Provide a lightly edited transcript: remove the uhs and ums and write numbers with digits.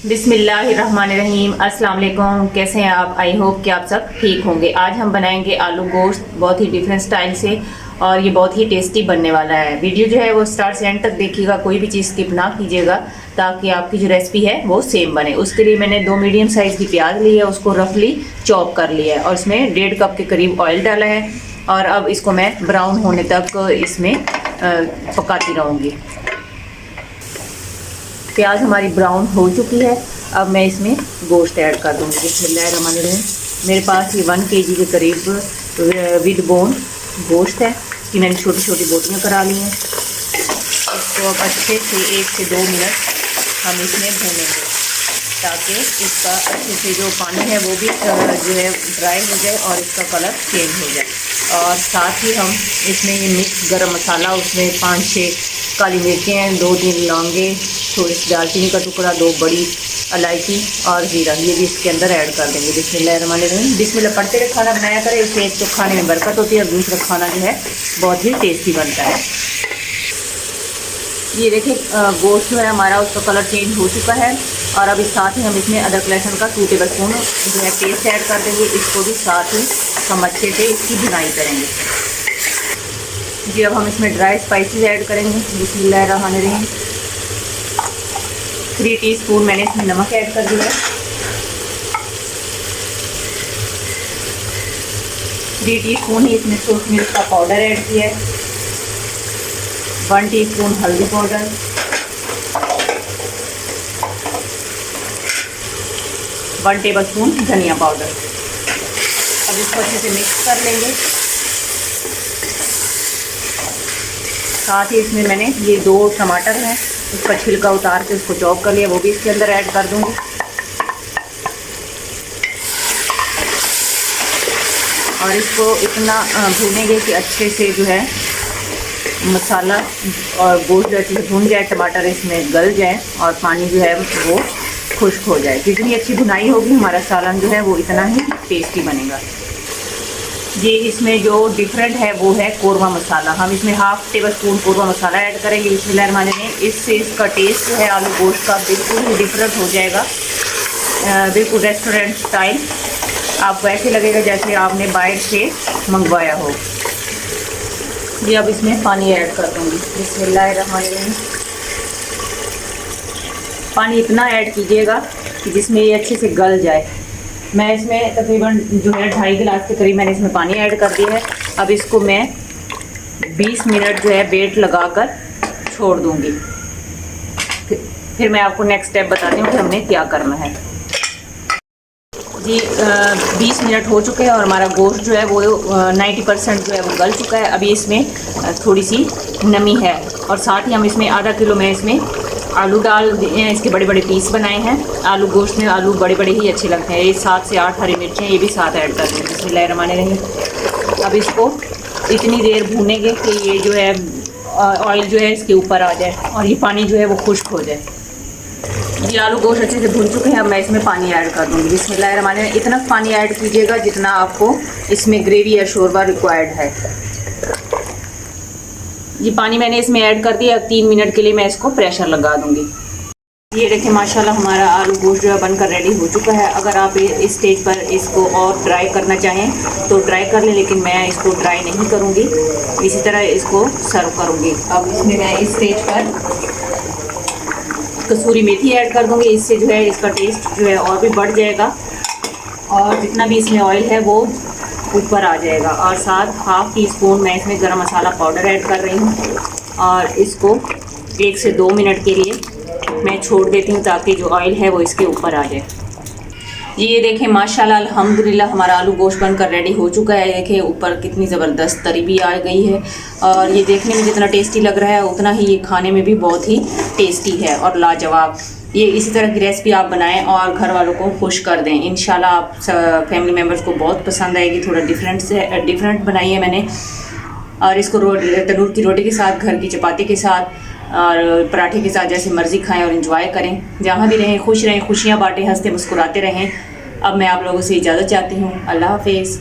बिस्मिल्लाहिर्रहमानिर्रहीम। अस्सलाम वालेकुम। कैसे हैं आप? आई होप कि आप सब ठीक होंगे। आज हम बनाएंगे आलू गोश्त बहुत ही डिफरेंट स्टाइल से और ये बहुत ही टेस्टी बनने वाला है। वीडियो जो है वो स्टार्ट से एंड तक देखिएगा, कोई भी चीज़ स्किप ना कीजिएगा ताकि आपकी जो रेसिपी है वो सेम बने। उसके लिए मैंने 2 मीडियम साइज़ की प्याज ली है, उसको रफली चॉप कर लिया है और इसमें 1.5 कप के करीब ऑयल डाला है और अब इसको मैं ब्राउन होने तक इसमें पकाती रहूँगी। प्याज हमारी ब्राउन हो चुकी है। अब मैं इसमें गोश्त ऐड कर दूँगी। बिस्मिल्लाहिर्रहमानिर्रहीम। मेरे पास ये 1 kg के करीब विद बोन गोश्त है कि मैंने छोटी छोटी बोटियाँ करा ली हैं। इसको अब अच्छे से 1 से 2 मिनट हम इसमें भूनेंगे ताकि इसका अच्छे से जो पानी है वो भी जो है ड्राई हो जाए और इसका कलर चेंज हो जाए। और साथ ही हम इसमें ये मिक्स गरम मसाला, उसमें 5-6 काली मिर्चें हैं, 2-3 लौंगे, थोड़ी सी दालचीनी का टुकड़ा, 2 बड़ी इलायची और ज़ीरा, ये भी इसके अंदर ऐड कर देंगे। बिस्मिल्लाहिर्रहमानिर्रहीम। बिस्मिल्लाह पढ़ते हुए खाना बनाया करें, इससे एक तो खाने में बरकत होती है और दूसरा खाना जो है बहुत ही टेस्टी बनता है। ये देखिए गोश्त जो है हमारा उसका कलर चेंज हो चुका है और अब इस साथ ही हम इसमें अदरक लहसुन का 2 टेबलस्पून जो है पेस्ट ऐड कर देंगे। इसको भी साथ ही हम अच्छे से इसकी भुनाई करेंगे जी। अब हम इसमें ड्राई स्पाइसेस ऐड करेंगे। बिस्मिल्लाहिर्रहमानिर्रहीम। 3 टीस्पून मैंने इसमें नमक ऐड कर दिया है। 3 टीस्पून ही इसमें सूरज मिर्च का पाउडर ऐड किया है। 1 टीस्पून हल्दी पाउडर, 1 टेबलस्पून धनिया पाउडर। अब इसको अच्छे से मिक्स कर लेंगे। साथ ही इसमें मैंने ये 2 टमाटर हैं, उसका छिलका उतार के उसको चॉप कर लिया, वो भी इसके अंदर ऐड कर दूंगी। और इसको इतना भूनेंगे कि अच्छे से जो है मसाला और गोश्त अच्छे से भून जाए, टमाटर इसमें गल जाए और पानी जो है वो खुश्क हो जाए। जितनी अच्छी भुनाई होगी हमारा सालन जो है वो इतना ही टेस्टी बनेगा। ये इसमें जो डिफरेंट है वो है कोरमा मसाला। हम इसमें 1/2 टेबलस्पून कोरमा मसाला ऐड करेंगे। बिस्मिल्लाहिर्रहमानिर्रहीम। इससे इसका टेस्ट जो है आलू गोश्त का बिल्कुल ही डिफरेंट हो जाएगा, बिल्कुल रेस्टोरेंट स्टाइल। आपको ऐसे लगेगा जैसे आपने बाहर से मंगवाया हो। ये अब इसमें पानी ऐड कर दूँगी। बिस्मिल्लाहिर्रहमानिर्रहीम। पानी इतना ऐड कीजिएगा कि जिसमें ये अच्छे से गल जाए। मैं इसमें तकरीबन जो है 2.5 गिलास के करीब मैंने इसमें पानी ऐड कर दिया है। अब इसको मैं 20 मिनट जो है वेट लगाकर छोड़ दूँगी। फिर मैं आपको नेक्स्ट स्टेप बताती हूँ कि हमने क्या करना है जी। 20 मिनट हो चुके हैं और हमारा गोश्त जो है वो 90% जो है वो गल चुका है। अभी इसमें थोड़ी सी नमी है और साथ ही हम इसमें आधा किलो में इसमें आलू डाल दिए हैं। इसके बड़े बड़े पीस बनाए हैं। आलू गोश्त में आलू बड़े बड़े ही अच्छे लगते हैं। ये 7 से 8 हरी मिर्चें ये भी साथ ऐड कर देंगे। बिस्मिल्लाहिर्रहमानिर्रहीम। अब इसको इतनी देर भूनेंगे कि ये जो है ऑयल जो है इसके ऊपर आ जाए और ये पानी जो है वो खुश्क हो जाए। ये आलू गोश्त अच्छे से भून चुके हैं। अब मैं इसमें पानी ऐड कर दूँगी। बिस्मिल्लाहिर्रहमानिर्रहीम। इतना पानी ऐड कीजिएगा जितना आपको इसमें ग्रेवी या शोरबा रिक्वायर्ड है। ये पानी मैंने इसमें ऐड कर दिया। अब 3 मिनट के लिए मैं इसको प्रेशर लगा दूँगी। ये देखिए माशाल्लाह हमारा आलू गोश्त जो है बनकर रेडी हो चुका है। अगर आप इस स्टेज पर इसको और ड्राई करना चाहें तो ड्राई कर लें, लेकिन मैं इसको ड्राई नहीं करूँगी, इसी तरह इसको सर्व करूँगी। अब इसमें मैं इस स्टेज पर कसूरी मेथी ऐड कर दूँगी। इससे जो है इसका टेस्ट जो है और भी बढ़ जाएगा और जितना भी इसमें ऑयल है वो ऊपर आ जाएगा। और साथ 1/2 टीस्पून मैं इसमें गरम मसाला पाउडर ऐड कर रही हूँ और इसको 1 से 2 मिनट के लिए मैं छोड़ देती हूँ ताकि जो ऑयल है वो इसके ऊपर आ जाए। ये देखें माशाल्लाह अल्हम्दुलिल्लाह हमारा आलू गोश्त बनकर रेडी हो चुका है। देखिए ऊपर कितनी ज़बरदस्त तरी भी आ गई है और ये देखने में जितना टेस्टी लग रहा है उतना ही ये खाने में भी बहुत ही टेस्टी है और लाजवाब। ये इसी तरह की रेसिपी आप बनाएं और घर वालों को खुश कर दें। इंशाल्लाह आप फैमिली मेम्बर्स को बहुत पसंद आएगी। थोड़ा डिफरेंट बनाई है मैंने और इसको तंदूर की रोटी के साथ, घर की चपाती के साथ और पराठे के साथ जैसे मर्ज़ी खाएं और एंजॉय करें। जहाँ भी रहें खुश रहें, खुशियाँ बांटें, हंसते मुस्कुराते रहें। अब मैं आप लोगों से इजाज़त चाहती हूँ। अल्लाह हाफिज़।